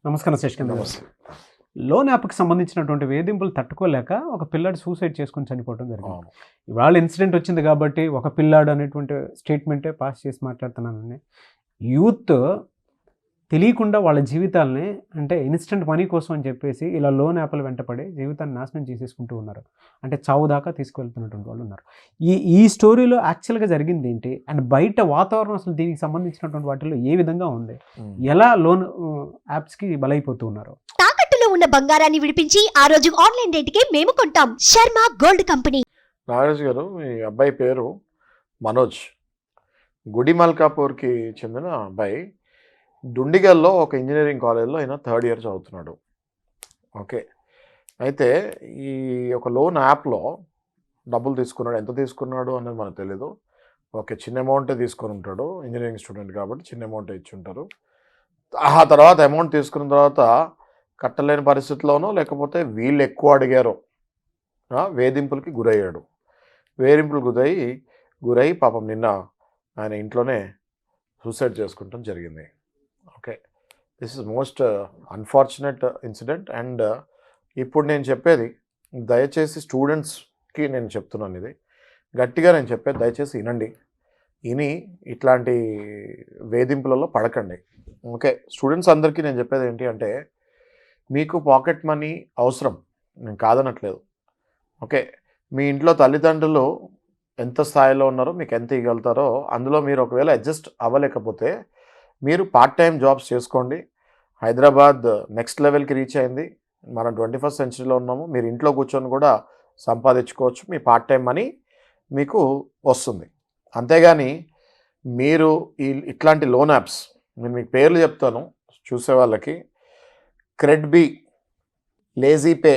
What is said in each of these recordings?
నమస్కారం శశికాంత్ గారు. నమస్తే. లోన్ యాప్‌కి సంబంధించినటువంటి వేధింపులు తట్టుకోలేక ఒక పిల్లాడు సూసైడ్ చేసుకొని చనిపోవడం జరిగింది. అవును. ఇవాళ ఇన్సిడెంట్ వచ్చింది కాబట్టి ఒక పిల్లాడు అనేటువంటి స్టేట్మెంటే పాస్ చేసి మాట్లాడుతున్నానని. యూత్ తెలియకుండా వాళ్ళ జీవితాల్ని అంటే ఇన్‌స్టంట్ మనీ కోసం అని చెప్పేసి ఇలా లోన్ యాప్‌ల వెంటపడి జీవితాన్ని నాశనం చేసేసుకుంటూ ఉన్నారు. అంటే చావు దాకా తీసుకెళ్తున్నటువంటి వాళ్ళు ఉన్నారు. ఈ స్టోరీలో యాక్చువల్‌గా జరిగిందేంటి? అండ్ బయట వాతావరణం అసలు దీనికి సంబంధించినటువంటి వాటిల్లో ఏ విధంగా ఉంది? ఎలా లోన్ యాప్స్‌కి బలైపోతూ ఉన్నారు? తాకట్టులో ఉన్న బంగారాన్ని విడిపించి ఆ రోజు ఆన్లైన్ రేటుకే మేము కొంటాం. Sharma gold company. నాగరాజు గారు, ఈ అబ్బాయి పేరు మనోజ్. గుడిమల్కాపూర్కి చెందిన అబ్బాయి. దుండిగల్లో ఒక ఇంజనీరింగ్ కాలేజ్లో ఆయన థర్డ్ ఇయర్ చదువుతున్నాడు. ఓకే. అయితే ఈ ఒక లోన్ యాప్లో డబ్బులు తీసుకున్నాడు. ఎంత తీసుకున్నాడు అనేది మనకు తెలీదు. ఓకే, చిన్న అమౌంటే తీసుకొని ఉంటాడు. ఇంజనీరింగ్ స్టూడెంట్ కాబట్టి చిన్న అమౌంటే ఇచ్చి ఉంటారు. ఆ తర్వాత అమౌంట్ తీసుకున్న తర్వాత కట్టలేని పరిస్థితిలోనో లేకపోతే వీళ్ళు ఎక్కువ అడిగారో వేధింపులకి గురయ్యాడు. వేధింపులు గురై పాపం నిన్న ఆయన ఇంట్లోనే సూసైడ్ చేసుకుంటాం జరిగింది. Okay, this is most unfortunate incident. And ఇప్పుడు నేను చెప్పేది దయచేసి స్టూడెంట్స్కి నేను చెప్తున్నాను, ఇది గట్టిగా నేను చెప్పేది దయచేసి విని ఇట్లాంటి వేధింపులలో పడకండి. ఓకే, స్టూడెంట్స్ అందరికీ నేను చెప్పేది ఏంటి అంటే, మీకు పాకెట్ మనీ అవసరం, నేను కాదనట్లేదు. ఓకే, మీ ఇంట్లో తల్లిదండ్రులు ఎంత స్థాయిలో ఉన్నారో మీకు ఎంత ఇవ్వగలుగుతారో అందులో మీరు ఒకవేళ అడ్జస్ట్ అవ్వలేకపోతే మీరు పార్ట్ టైం జాబ్స్ చేసుకోండి. హైదరాబాద్ నెక్స్ట్ లెవెల్కి రీచ్ అయింది. మనం 21st సెంచరీలో ఉన్నాము. మీరు ఇంట్లో కూర్చొని కూడా సంపాదించుకోవచ్చు. మీ పార్ట్ టైం మనీ మీకు వస్తుంది. అంతేగాని మీరు ఇట్లాంటి లోన్ యాప్స్, నేను మీకు పేర్లు చెప్తాను చూసే వాళ్ళకి. క్రెడ్బీ, లేజీ పే,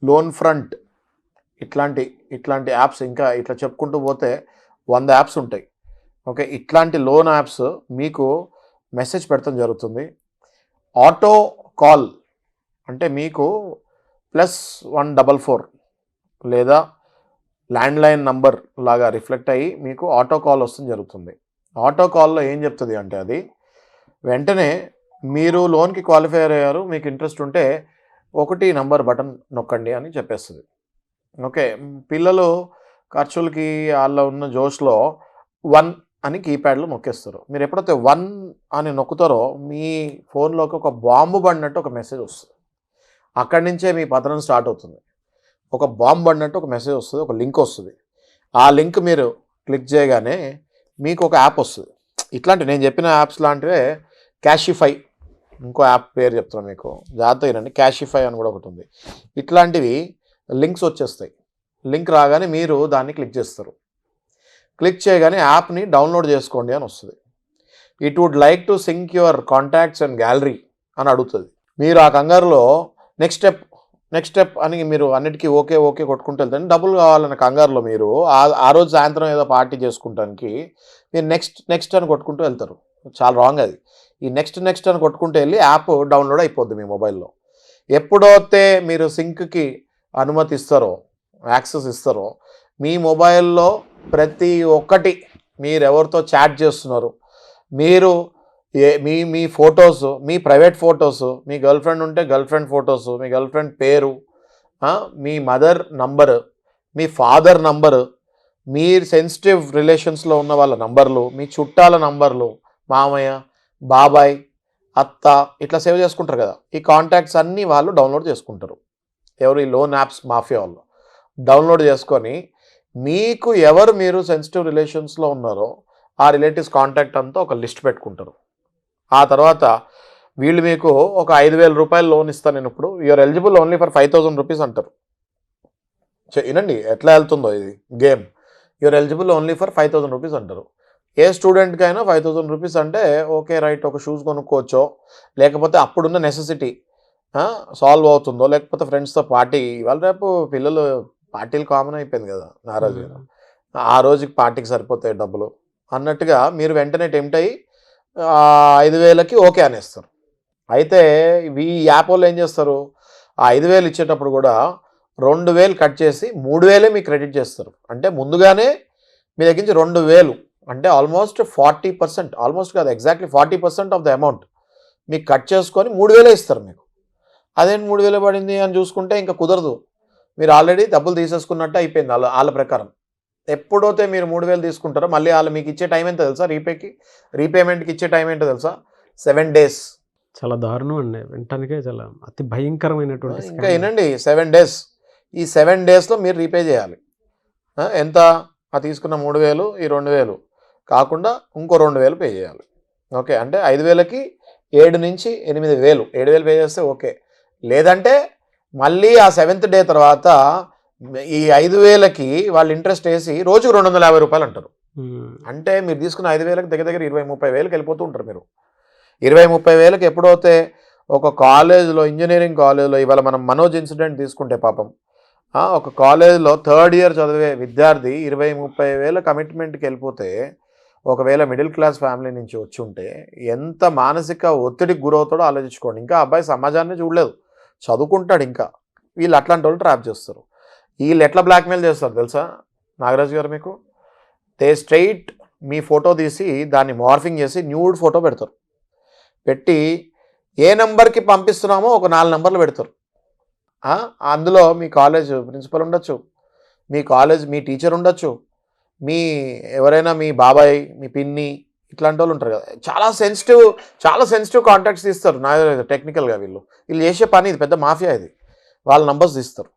లోన్ ఫ్రంట్, ఇట్లాంటి యాప్స్, ఇంకా ఇట్లా చెప్పుకుంటూ పోతే 100 యాప్స్ ఉంటాయి. ఓకే, ఇట్లాంటి లోన్ యాప్స్ మీకు మెసేజ్ పెడతాం జరుగుతుంది. ఆటో కాల్ అంటే మీకు +144 లేదా ల్యాండ్లైన్ నంబర్ లాగా రిఫ్లెక్ట్ అయ్యి మీకు ఆటో కాల్ వస్తుంది జరుగుతుంది. ఆటో కాల్లో ఏం చెప్తుంది అంటే, అది వెంటనే మీరు లోన్కి క్వాలిఫై అయ్యారు, మీకు ఇంట్రెస్ట్ ఉంటే 1 నంబర్ బటన్ నొక్కండి అని చెప్పేస్తుంది. ఓకే, పిల్లలు ఖర్చులకి వాళ్ళ ఉన్న జోష్లో 1 అని కీప్యాడ్లో నొక్కేస్తారు. మీరు ఎప్పుడైతే 1 అని నొక్కుతారో మీ ఫోన్లోకి ఒక బాంబు పడినట్టు ఒక మెసేజ్ వస్తుంది. అక్కడి నుంచే మీ పతనం స్టార్ట్ అవుతుంది. ఒక బాంబు పడినట్టు ఒక మెసేజ్ వస్తుంది, ఒక లింక్ వస్తుంది. ఆ లింక్ మీరు క్లిక్ చేయగానే మీకు ఒక యాప్ వస్తుంది. ఇట్లాంటి నేను చెప్పిన యాప్స్ లాంటివే క్యాషిఫై, ఇంకో యాప్ పేరు చెప్తున్నాను మీకు, జాగ్రత్తగా వినండి. క్యాషిఫై అని కూడా ఒకటి ఉంది. ఇట్లాంటివి లింక్స్ వచ్చేస్తాయి. లింక్ రాగానే మీరు దాన్ని క్లిక్ చేస్తారు. క్లిక్ చేయగానే యాప్ని డౌన్లోడ్ చేసుకోండి అని వస్తుంది. It would like to sync your contacts and gallery అని అడుగుతుంది. మీరు ఆ కంగారులో నెక్స్ట్ స్టెప్ అని మీరు అన్నిటికీ ఓకే కొట్టుకుంటూ వెళ్తాను. డబ్బులు కావాలన్న కంగారులో మీరు ఆ రోజు సాయంత్రం ఏదో పార్టీ చేసుకుంటానికి మీరు నెక్స్ట్ అని కొట్టుకుంటూ వెళ్తారు. చాలా రాంగ్ అది. ఈ నెక్స్ట్ అని కొట్టుకుంటూ వెళ్ళి యాప్ డౌన్లోడ్ అయిపోద్ది మీ మొబైల్లో. ఎప్పుడైతే మీరు సింక్కి అనుమతి ఇస్తారో, యాక్సెస్ ఇస్తారో, మీ మొబైల్లో ప్రతి ఒక్కటి, మీరు ఎవరితో చాట్ చేస్తున్నారు, మీరు మీ ఫొటోస్, మీ ప్రైవేట్ ఫొటోస్, మీ గర్ల్ ఫ్రెండ్ ఉంటే గర్ల్ ఫ్రెండ్ ఫొటోస్, మీ గర్ల్ ఫ్రెండ్ పేరు, మీ మదర్ నంబరు, మీ ఫాదర్ నంబరు, మీ సెన్సిటివ్ రిలేషన్స్లో ఉన్న వాళ్ళ నంబర్లు, మీ చుట్టాల నంబర్లు, మామయ్య, బాబాయ్, అత్త, ఇట్లా సేవ్ చేసుకుంటారు కదా. ఈ కాంటాక్ట్స్ అన్నీ వాళ్ళు డౌన్లోడ్ చేసుకుంటారు. ఎవరు? ఈ లోన్ యాప్స్ మాఫియా వాళ్ళు డౌన్లోడ్ చేసుకొని మీకు మీరు సెన్సిటివ్ రిలేషన్స్లో ఉన్నారో ఆ రిలేటివ్స్ కాంటాక్ట్ అంతా ఒక లిస్ట్ పెట్టుకుంటారు. ఆ తర్వాత వీళ్ళు మీకు ఒక 5,000 రూపాయలు లోన్ ఇస్తాను నేను ఇప్పుడు, you're eligible only for 5,000 rupees అంటారు. వినండి ఎట్లా వెళ్తుందో ఇది గేమ్. You're eligible only for 5,000 rupees అంటారు. ఏ స్టూడెంట్కైనా 5,000 రూపీస్ అంటే ఓకే రైట్, ఒక షూస్ కొనుక్కోవచ్చో, లేకపోతే అప్పుడున్న నెసెసిటీ సాల్వ్ అవుతుందో, లేకపోతే ఫ్రెండ్స్తో పార్టీ, ఇవాళ రేపు పిల్లలు పార్టీలు కామన్ అయిపోయింది కదా. ఆ రోజుకి పార్టీకి సరిపోతాయి డబ్బులు అన్నట్టుగా మీరు వెంటనే టెంప్ట్ అయ్యి 5,000కి ఓకే అనేస్తారు. అయితే ఈ యాప్ వాళ్ళు ఏం చేస్తారు, ఆ 5,000 ఇచ్చేటప్పుడు కూడా 2,000 కట్ చేసి 3,000 మీకు క్రెడిట్ చేస్తారు. అంటే ముందుగానే మీ దగ్గర నుంచి 2,000 అంటే ఆల్మోస్ట్ 40%, ఆల్మోస్ట్ కాదు ఎగ్జాక్ట్లీ 40% ఆఫ్ ద అమౌంట్ మీకు కట్ చేసుకొని 3,000 ఇస్తారు మీకు. అదేంటి 3,000 పడింది అని చూసుకుంటే ఇంకా కుదరదు. మీరు ఆల్రెడీ డబ్బులు తీసేసుకున్నట్టు అయిపోయింది వాళ్ళ ప్రకారం. ఎప్పుడైతే మీరు 3,000 తీసుకుంటారో మళ్ళీ వాళ్ళు మీకు ఇచ్చే టైం ఎంత తెలుసా? రీపేమెంట్కి ఇచ్చే టైం ఏంటో తెలుసా? 7 days. చాలా దారుణం అండి, వినటానికే చాలా అతి భయంకరమైనటువంటి ఇంకా వినండి, 7 days. ఈ 7 daysలో మీరు రీపే చేయాలి. ఎంత? ఆ తీసుకున్న 3,000 ఈ 2,000 కాకుండా ఇంకో 2,000 పే చేయాలి. ఓకే, అంటే 5,000కి 7 నుంచి 8,000. 7,000 పే చేస్తే ఓకే. లేదంటే మళ్ళీ ఆ 7th day తర్వాత ఈ 5,000కి వాళ్ళు ఇంట్రెస్ట్ వేసి రోజుకు 250 రూపాయలు అంటారు. అంటే మీరు తీసుకున్న 5,000కి దగ్గర 20-30 వేలకు వెళ్ళిపోతూ ఉంటారు మీరు. 20-30 వేలకు ఎప్పుడైతే ఒక కాలేజ్లో, ఇంజనీరింగ్ కాలేజ్లో, ఇవాళ మనం మనోజ్ ఇన్సిడెంట్ తీసుకుంటే పాపం ఒక కాలేజ్లో 3rd year చదివే విద్యార్థి 20-30 వేల కమిట్మెంట్కి వెళ్ళిపోతే, ఒకవేళ మిడిల్ క్లాస్ ఫ్యామిలీ నుంచి వచ్చి ఉంటే ఎంత మానసిక ఒత్తిడికి గురవుతాడో ఆలోచించుకోండి. ఇంకా అబ్బాయి సమాజాన్ని చూడలేదు, చదువుకుంటాడు. ఇంకా వీళ్ళు అట్లాంటి వాళ్ళు ట్రాప్ చేస్తారు. వీళ్ళు ఎట్లా బ్లాక్మెయిల్ చేస్తారు తెలుసా నాగరాజు గారు మీకు? స్ట్రైట్ మీ ఫోటో తీసి దాన్ని మార్ఫింగ్ చేసి న్యూడ్ ఫోటో పెడతారు. పెట్టి ఏ నెంబర్కి పంపిస్తున్నామో ఒక 4 నెంబర్లు పెడతారు. అందులో మీ కాలేజ్ ప్రిన్సిపల్ ఉండొచ్చు, మీ టీచర్ ఉండొచ్చు, ఎవరైనా మీ బాబాయ్, మీ పిన్ని, ఇట్లాంటి వాళ్ళు ఉంటారు కదా. చాలా సెన్సిటివ్ కాంటాక్ట్స్ తీస్తారు. నా టెక్నికల్గా వీళ్ళు చేసే పని ఇది, పెద్ద మాఫియా ఇది. వాళ్ళ నంబర్స్ తీస్తారు.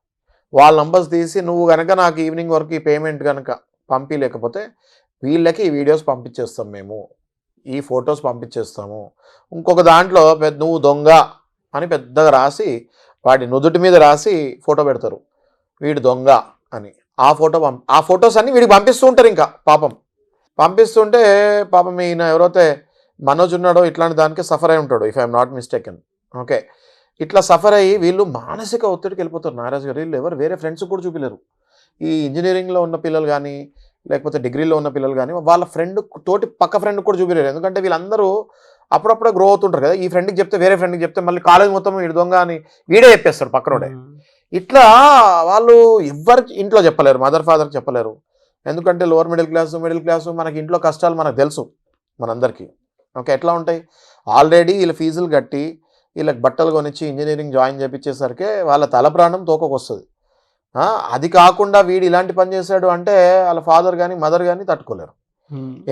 వాళ్ళ నంబర్స్ తీసి నువ్వు కనుక నాకు ఈవినింగ్ వరకు ఈ పేమెంట్ కనుక పంపించలేకపోతే వీళ్ళకి ఈ వీడియోస్ పంపించేస్తాం, మేము ఈ ఫొటోస్ పంపించేస్తాము. ఇంకొక దాంట్లో నువ్వు దొంగ అని పెద్దగా రాసి వాడి నుదుటి మీద రాసి ఫోటో పెడతారు, వీడు దొంగ అని. ఆ ఫొటోస్ అన్నీ వీడికి పంపిస్తూ ఉంటారు. ఇంకా పంపిస్తుంటే పాపం ఈయన ఎవరైతే మనోజ్ ఉన్నాడో ఇట్లాంటి దానికి సఫర్ అయి ఉంటాడు, if I'm not mistaken. Okay, ఇట్లా సఫర్ అయ్యి వీళ్ళు మానసిక ఒత్తిడికి వెళ్ళిపోతారు. నారాజు గారు వీళ్ళు ఎవరు వేరే ఫ్రెండ్స్ కూడా చూపిలేరు. ఈ ఇంజనీరింగ్లో ఉన్న పిల్లలు కానీ, లేకపోతే డిగ్రీలో ఉన్న పిల్లలు కానీ వాళ్ళ పక్క ఫ్రెండ్ కూడా చూపిలేరు. ఎందుకంటే వీళ్ళందరూ అప్పుడప్పుడే గ్రో అవుతుంటారు కదా. ఈ ఫ్రెండ్కి చెప్తే వేరే ఫ్రెండ్కి చెప్తే మళ్ళీ కాలేజ్ మొత్తం వీడు దొంగ అని వీడే చెప్పేస్తాడు పక్కనోడే. ఇట్లా వాళ్ళు ఎవరికి ఇంట్లో చెప్పలేరు, మదర్ ఫాదర్కి చెప్పలేరు. ఎందుకంటే లోవర్ మిడిల్ క్లాసు మనకి ఇంట్లో కష్టాలు మనకు తెలుసు మనందరికీ. ఓకే, ఎట్లా ఉంటాయి? ఆల్రెడీ వీళ్ళ ఫీజులు కట్టి వీళ్ళకి బట్టలు కొనిచ్చి ఇంజనీరింగ్ జాయిన్ చేయించేసరికి వాళ్ళ తల ప్రాణం తోకకొస్తుంది. అది కాకుండా వీడు ఇలాంటి పని చేశాడు అంటే వాళ్ళ ఫాదర్ కానీ మదర్ కానీ తట్టుకోలేరు.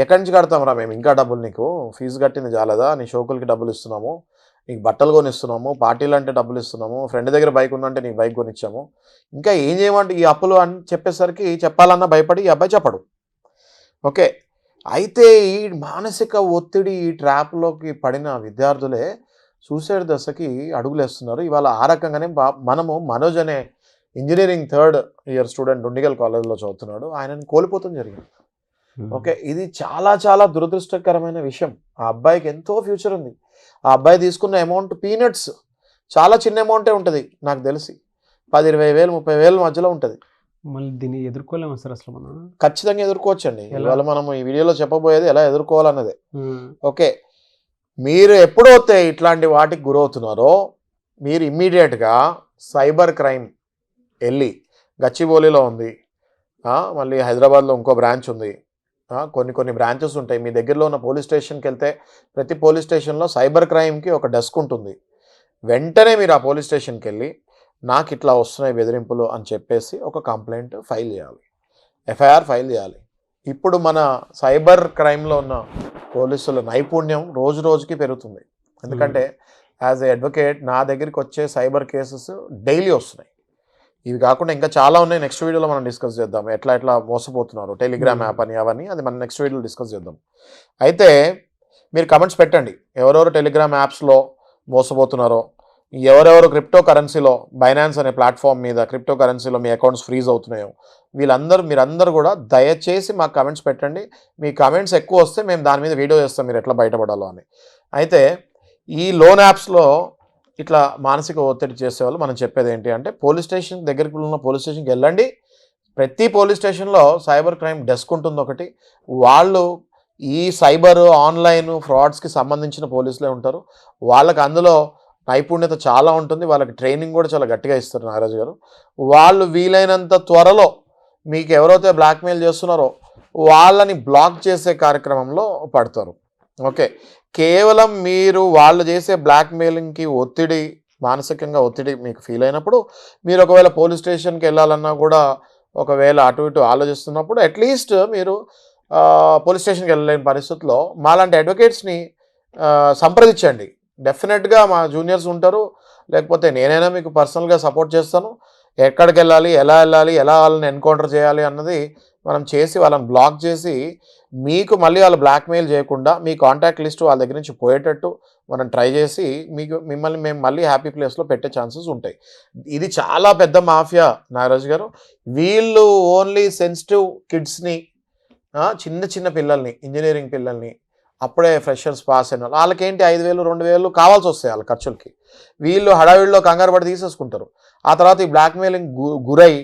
ఎక్కడి నుంచి కడతాం రా మేము ఇంకా డబ్బులు? నీకు ఫీజు కట్టింది చాలదా? నీ షోకులకి డబ్బులు ఇస్తున్నాము, నీకు బట్టలు కొనిస్తున్నాము, పార్టీలు అంటే డబ్బులు ఇస్తున్నాము, ఫ్రెండ్ దగ్గర బైక్ ఉందంటే నీకు బైక్ కొనిచ్చాము, ఇంకా ఏం చేయమంటే ఈ అప్పులు అని చెప్పేసరికి చెప్పాలన్నా భయపడి ఈ అబ్బాయి చెప్పడు. ఓకే, అయితే ఈ మానసిక ఒత్తిడి, ఈ ట్రాప్లోకి పడిన విద్యార్థులే సూసైడ్ దశకి అడుగులేస్తున్నారు. ఇవాళ ఆ రకంగానే మనోజ్ అనే engineering 3rd year student Dundigal కాలేజ్లో చదువుతున్నాడు, ఆయనని కోల్పోవడం జరిగింది. ఓకే, ఇది చాలా చాలా దురదృష్టకరమైన విషయం. ఆ అబ్బాయికి ఎంతో ఫ్యూచర్ ఉంది. ఆ అబ్బాయి తీసుకున్న అమౌంట్ పీనట్స్, చాలా చిన్న అమౌంటే ఉంటుంది నాకు తెలిసి, 10-20 వేలు 30 వేల మధ్యలో ఉంటుంది. మళ్ళీ దీన్ని ఎదుర్కోలేము సార్ అసలు మనం? ఖచ్చితంగా ఎదుర్కోవచ్చండి. ఇవాళ మనం ఈ వీడియోలో చెప్పబోయేది ఎలా ఎదుర్కోవాలన్నదే. ఓకే, మీరు ఎప్పుడైతే ఇట్లాంటి వాటికి గురవుతున్నారో మీరు ఇమ్మీడియట్గా సైబర్ క్రైమ్ వెళ్ళి, గచ్చిబౌలిలో ఉంది, మళ్ళీ హైదరాబాద్లో ఇంకో బ్రాంచ్ ఉంది, కొన్ని బ్రాంచెస్ ఉంటాయి. మీ దగ్గరలో ఉన్న పోలీస్ స్టేషన్కి వెళ్తే ప్రతి పోలీస్ స్టేషన్లో సైబర్ క్రైమ్కి ఒక డెస్క్ ఉంటుంది. వెంటనే మీరు ఆ పోలీస్ స్టేషన్కి వెళ్ళి నాకు ఇట్లా వస్తున్నాయి బెదిరింపులు అని చెప్పేసి ఒక కంప్లైంట్ ఫైల్ చేయాలి, ఎఫ్ఐఆర్ ఫైల్ చేయాలి. ఇప్పుడు మన సైబర్ క్రైమ్లో ఉన్న పోలీసుల నైపుణ్యం రోజు రోజుకి పెరుగుతుంది. ఎందుకంటే యాజ్ ఏ అడ్వకేట్ నా దగ్గరికి వచ్చే సైబర్ కేసెస్ డైలీ వస్తున్నాయి. ఇవి కాకుండా ఇంకా చాలా ఉన్నాయి. నెక్స్ట్ వీడియోలో మనం డిస్కస్ చేద్దాం, ఎట్లా మోసపోతున్నారు, టెలిగ్రామ్ యాప్ అని అవన్నీ, అది మనం నెక్స్ట్ వీడియోలో డిస్కస్ చేద్దాం. అయితే మీరు కమెంట్స్ పెట్టండి, ఎవరెవరు టెలిగ్రామ్ యాప్స్లో మోసపోతున్నారో, ఎవరెవరు క్రిప్టో కరెన్సీలో, బైనాన్స్ అనే ప్లాట్ఫామ్ మీద క్రిప్టో కరెన్సీలో మీ అకౌంట్స్ ఫ్రీజ్ అవుతున్నాయో, మీరందరూ కూడా దయచేసి మాకు కమెంట్స్ పెట్టండి. మీ కమెంట్స్ ఎక్కువ వస్తే మేము దాని మీద వీడియో చేస్తాం, మీరు ఎట్లా బయటపడాలో అని. అయితే ఈ లోన్ యాప్స్లో ఇట్లా మానసిక ఒత్తిడి చేసేవాళ్ళు మనం చెప్పేది ఏంటి అంటే, పోలీస్ స్టేషన్ దగ్గరికి ఉన్న పోలీస్ స్టేషన్కి వెళ్ళండి. ప్రతి పోలీస్ స్టేషన్లో సైబర్ క్రైమ్ డెస్క్ ఉంటుంది ఒకటి. వాళ్ళు ఈ సైబర్ ఆన్లైన్ ఫ్రాడ్స్కి సంబంధించిన పోలీసులే ఉంటారు. వాళ్ళకి అందులో నైపుణ్యత చాలా ఉంటుంది, వాళ్ళకి ట్రైనింగ్ కూడా చాలా గట్టిగా ఇస్తారు నాగరాజు గారు. వాళ్ళు వీలైనంత త్వరలో మీకు ఎవరైతే బ్లాక్మెయిల్ చేస్తున్నారో వాళ్ళని బ్లాక్ చేసే కార్యక్రమంలో పడతారు. ఓకే, కేవలం మీరు వాళ్ళు చేసే బ్లాక్మెయిలింగ్కి ఒత్తిడి, మానసికంగా ఒత్తిడి మీకు ఫీల్ అయినప్పుడు, మీరు ఒకవేళ పోలీస్ స్టేషన్కి వెళ్ళాలన్నా కూడా ఒకవేళ అటు ఇటు ఆలోచిస్తున్నప్పుడు అట్లీస్ట్ మీరు పోలీస్ స్టేషన్కి వెళ్ళలేని పరిస్థితుల్లో మాలాంటి అడ్వకేట్స్ని సంప్రదించండి. డెఫినెట్గా మా జూనియర్స్ ఉంటారు, లేకపోతే నేనైనా మీకు పర్సనల్గా సపోర్ట్ చేస్తాను. ఎక్కడికి వెళ్ళాలి, ఎలా వాళ్ళని ఎన్కౌంటర్ చేయాలి అన్నది మనం చేసి వాళ్ళని బ్లాక్ చేసి మీకు మళ్ళీ వాళ్ళు బ్లాక్మెయిల్ చేయకుండా మీ కాంటాక్ట్ లిస్ట్ వాళ్ళ దగ్గర నుంచి పోయేటట్టు మనం ట్రై చేసి మిమ్మల్ని మేము మళ్ళీ హ్యాపీ ప్లేస్లో పెట్టే ఛాన్సెస్ ఉంటాయి. ఇది చాలా పెద్ద మాఫియా నాగరాజు గారు. వీళ్ళు ఓన్లీ సెన్సిటివ్ కిడ్స్ని, చిన్న పిల్లల్ని, ఇంజనీరింగ్ పిల్లల్ని, అప్పుడే ఫ్రెషర్స్ పాస్ అయిన వాళ్ళకేంటి 5,000 2,000 కావాల్సి వస్తాయి వాళ్ళ ఖర్చులకి. వీళ్ళు హడావిడిలో కంగారు పడి తీసేసుకుంటారు. ఆ తర్వాత ఈ బ్లాక్మెయిలింగ్ గురై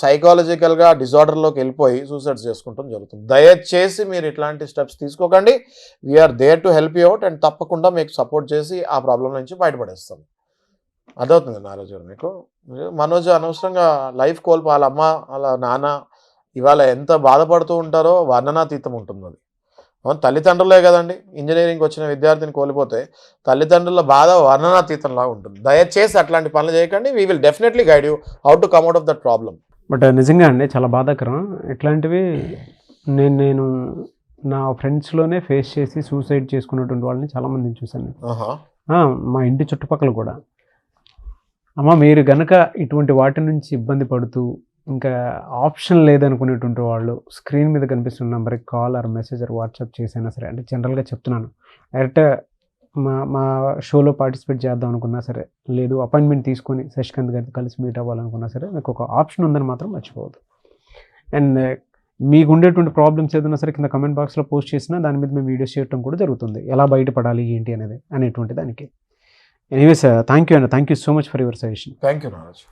సైకాలజికల్గా డిజార్డర్లోకి వెళ్ళిపోయి సూసైడ్స్ చేసుకుంటాం జరుగుతుంది. దయచేసి మీరు ఇట్లాంటి స్టెప్స్ తీసుకోకండి. We're there to help you out and తప్పకుండా మీకు సపోర్ట్ చేసి ఆ ప్రాబ్లం నుంచి బయటపడేస్తాం. అదవుతుంది నారాజు గారు మీకు. మనోజ్ అనవసరంగా లైఫ్ కోల్పో, వాళ్ళ అమ్మ వాళ్ళ నాన్న ఇవాళ ఎంత బాధపడుతూ ఉంటారో వర్ణనాతీతం ఉంటుంది. అది తల్లిదండ్రులే కదండి. ఇంజనీరింగ్కి వచ్చిన విద్యార్థిని కోల్పోతే తల్లిదండ్రుల బాధ వర్ణనాతీతంలా ఉంటుంది. దయచేసి అట్లాంటి పనులు చేయకండి. We will definitely guide you how to come out of that problem. But నిజంగా అండి చాలా బాధాకరం. ఇట్లాంటివి నేను నా ఫ్రెండ్స్లోనే ఫేస్ చేసి సూసైడ్ చేసుకున్నటువంటి వాళ్ళని చాలామందిని చూశాను. మా ఇంటి చుట్టుపక్కల కూడా. అమ్మ మీరు గనక ఇటువంటి వాటి నుంచి ఇబ్బంది పడుతూ ఇంకా ఆప్షన్ లేదనుకునేటువంటి వాళ్ళు స్క్రీన్ మీద కనిపిస్తున్న నెంబర్కి call or message or WhatsApp చేసైనా సరే, అంటే జనరల్గా చెప్తున్నాను, డైరెక్ట్ మా షోలో పార్టిసిపేట్ చేద్దాం అనుకున్నా సరే, లేదు అపాయింట్మెంట్ తీసుకొని శశికాంత్ గారితో కలిసి మీట్ అవ్వాలనుకున్నా సరే, మీకు ఒక ఆప్షన్ ఉందని మాత్రం మర్చిపోవద్దు. అండ్ మీకు ఉండేటువంటి ప్రాబ్లమ్స్ ఏదైనా సరే కింద కమెంట్ బాక్స్లో పోస్ట్ చేసినా దాని మీద మేము వీడియోస్ చేయడం కూడా జరుగుతుంది, ఎలా బయటపడాలి ఏంటి అనేది అనేటువంటి దానికి. ఎనీవేస్ థ్యాంక్ యూ అండి, thank you so much for your suggestion. Thank you Naraj.